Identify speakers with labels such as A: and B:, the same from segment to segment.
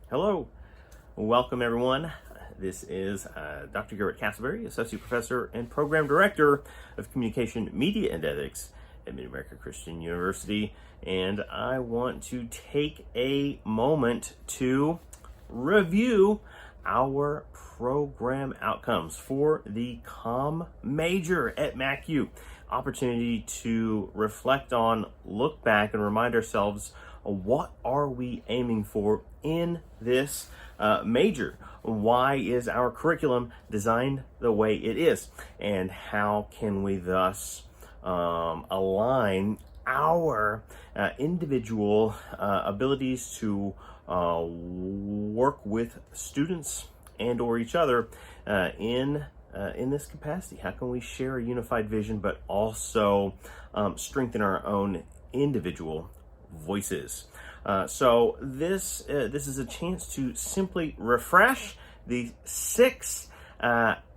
A: Hello, welcome everyone. This is Dr. Garrett Castleberry, Associate Professor and Program Director of Communication, Media, and Ethics at Mid-America Christian University, and I want to take a moment to review our program outcomes for the COMM major at MACU. Opportunity to reflect on, look back, and remind ourselves what are we aiming for in this major? Why is our curriculum designed the way it is? And how can we thus align our individual abilities to work with students and or each other in this capacity? How can we share a unified vision but also strengthen our own individual voices? So this is a chance to simply refresh the 6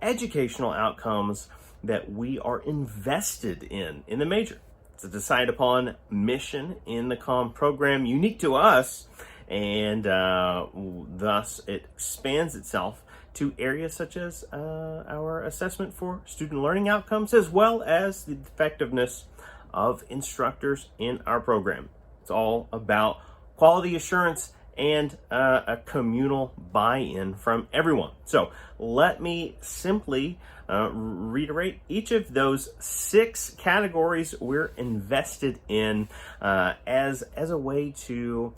A: educational outcomes that we are invested in the major. It's a decide upon mission in the COMM program unique to us, and thus it expands itself to areas such as our assessment for student learning outcomes, as well as the effectiveness of instructors in our program. It's all about quality assurance and a communal buy-in from everyone. So let me simply reiterate each of those 6 categories we're invested in as a way to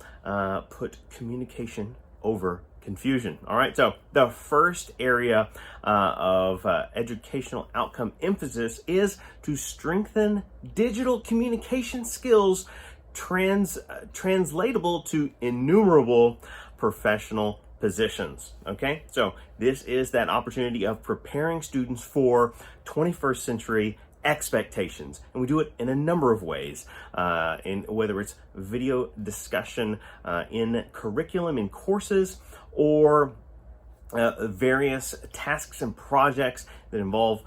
A: put communication over confusion. All right, so the first area of educational outcome emphasis is to strengthen digital communication skills translatable to innumerable professional positions. Okay, so this is that opportunity of preparing students for 21st century expectations, and we do it in a number of ways, in whether it's video discussion in curriculum in courses, or various tasks and projects that involve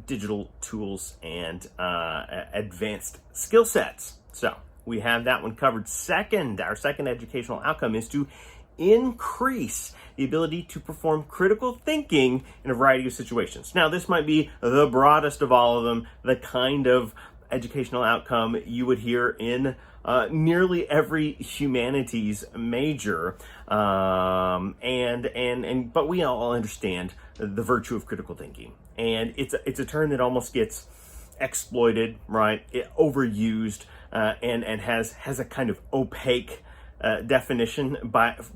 A: digital tools and advanced skill sets. So we have that one covered. Our second educational outcome is to increase the ability to perform critical thinking in a variety of situations. Now, this might be the broadest of all of them, the kind of educational outcome you would hear in nearly every humanities major, but we all understand the virtue of critical thinking, and it's a term that almost gets exploited, right? Overused, and has a kind of opaque definition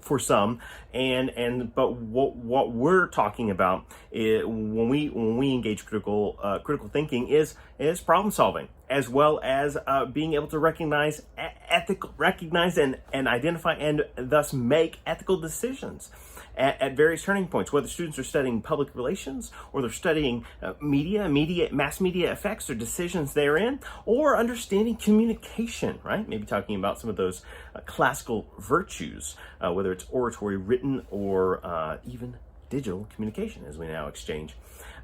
A: for some, but what we're talking about is when we engage critical thinking is problem solving, as well as being able to recognize and identify and thus make ethical decisions at various turning points, whether students are studying public relations or they're studying mass media effects or decisions therein, or understanding communication, right? Maybe talking about some of those classical virtues, whether it's oratory, written, or even digital communication, as we now exchange.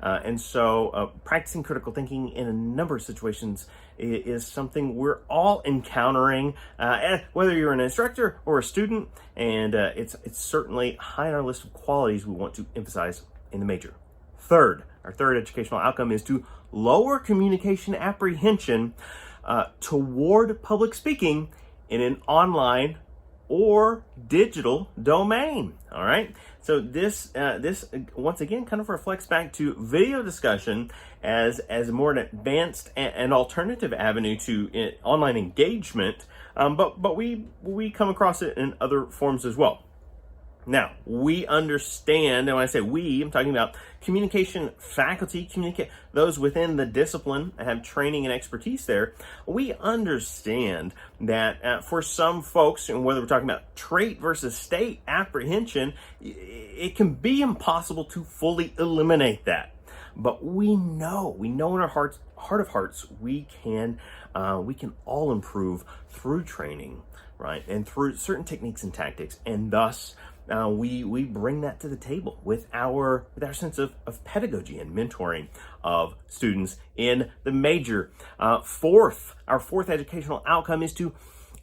A: And so practicing critical thinking in a number of situations is something we're all encountering, whether you're an instructor or a student, and it's certainly high on our list of qualities we want to emphasize in the major. Our third educational outcome is to lower communication apprehension toward public speaking in an online or digital domain. All right, so this once again kind of reflects back to video discussion as a more advanced and alternative avenue to online engagement, but we come across it in other forms as well. Now, we understand, and when I say we, I'm talking about communication faculty, those within the discipline and have training and expertise there. We understand that for some folks, and whether we're talking about trait versus state apprehension, it can be impossible to fully eliminate that. But we know in our heart of hearts, we can all improve through training, right, and through certain techniques and tactics, and thus we bring that to the table with our sense of pedagogy and mentoring of students in the major. Our fourth educational outcome is to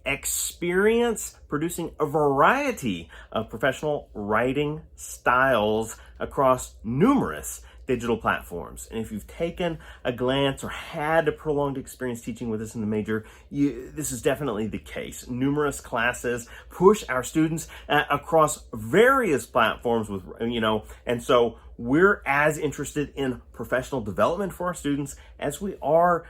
A: experience producing a variety of professional writing styles across numerous digital platforms. And if you've taken a glance or had a prolonged experience teaching with us in the major, this is definitely the case. Numerous classes push our students across various platforms with, and so we're as interested in professional development for our students as we are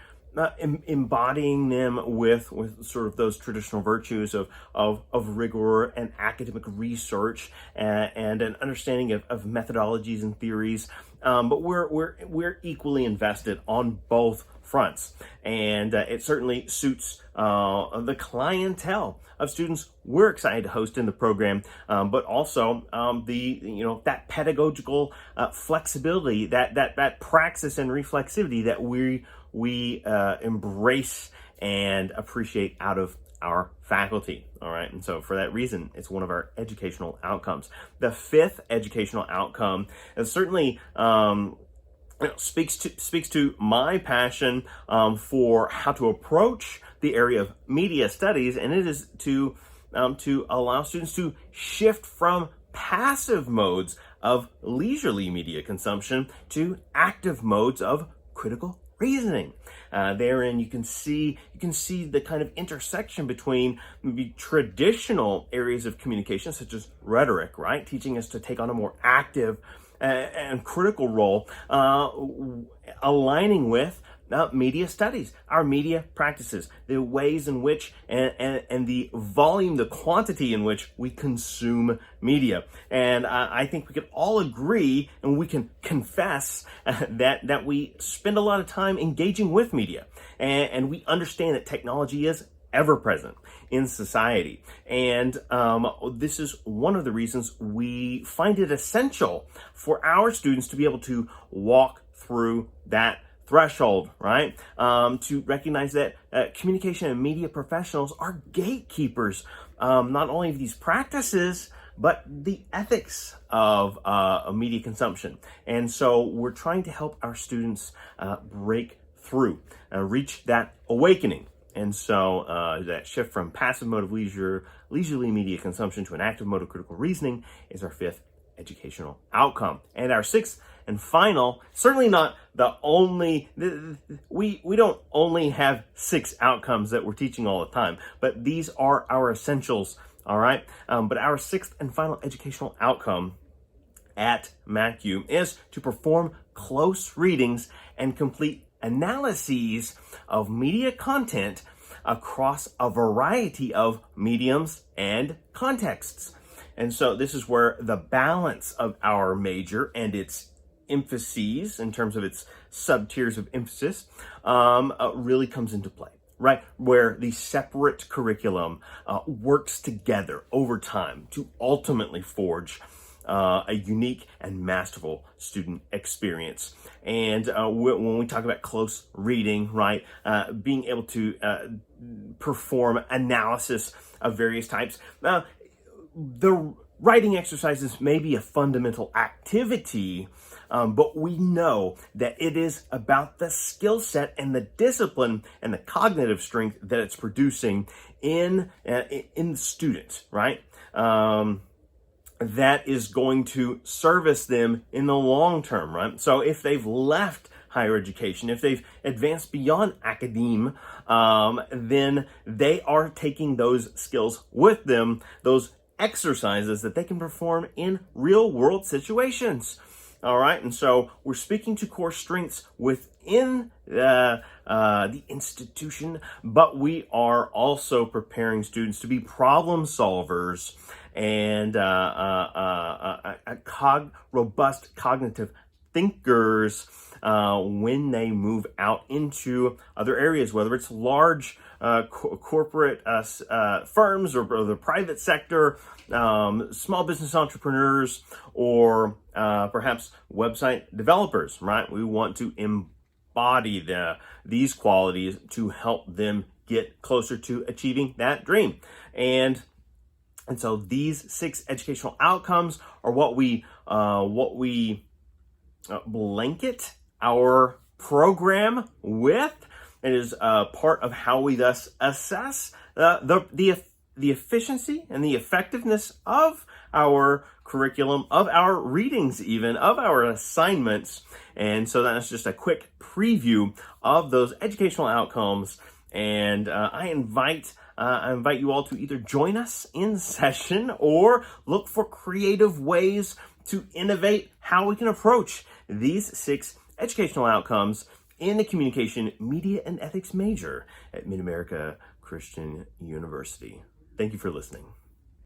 A: embodying them with sort of those traditional virtues of rigor and academic research and an understanding of methodologies and theories. But we're equally invested on both fronts, and it certainly suits the clientele of students we're excited to host in the program, but also that pedagogical flexibility, that praxis and reflexivity that we embrace and appreciate out of our faculty. All right. And so for that reason, it's one of our educational outcomes. The fifth educational outcome is certainly speaks to my passion for how to approach the area of media studies, and it is to allow students to shift from passive modes of leisurely media consumption to active modes of critical reasoning. Therein you can see the kind of intersection between maybe traditional areas of communication such as rhetoric, right, teaching us to take on a more active and critical role, aligning with media studies, our media practices, the ways in which and the volume, the quantity in which we consume media. And I think we can all agree and we can confess that we spend a lot of time engaging with media, and we understand that technology is ever present in society. And this is one of the reasons we find it essential for our students to be able to walk through that threshold, right? To recognize that communication and media professionals are gatekeepers, not only of these practices, but the ethics of media consumption. And so we're trying to help our students break through, reach that awakening. And so that shift from passive mode of leisurely media consumption to an active mode of critical reasoning is our fifth educational outcome. And our sixth and final, certainly not the only, we don't only have 6 outcomes that we're teaching all the time, but these are our essentials, all right? But our sixth and final educational outcome at MACU is to perform close readings and complete analyses of media content across a variety of mediums and contexts. And so this is where the balance of our major and its emphases, in terms of its sub-tiers of emphasis, really comes into play, right? Where the separate curriculum works together over time to ultimately forge a unique and masterful student experience. And when we talk about close reading, right, being able to perform analysis of various types, the writing exercises may be a fundamental activity, but we know that it is about the skill set and the discipline and the cognitive strength that it's producing in the student, right? That is going to service them in the long term, right? So if they've left higher education, if they've advanced beyond academe, then they are taking those skills with them, those exercises that they can perform in real world situations. All right, and so we're speaking to core strengths within the institution, but we are also preparing students to be problem solvers and robust cognitive thinkers when they move out into other areas, whether it's large corporate firms or the private sector, small business entrepreneurs, or perhaps website developers, right? We want to embody these qualities to help them get closer to achieving that dream. And so these 6 educational outcomes are what we blanket our program with. It is part of how we thus assess the efficiency and the effectiveness of our curriculum, of our readings even, of our assignments. And so that's just a quick preview of those educational outcomes. And I invite you all to either join us in session or look for creative ways to innovate how we can approach these 6 educational outcomes in the Communication, Media, and Ethics major at Mid-America Christian University. Thank you for listening.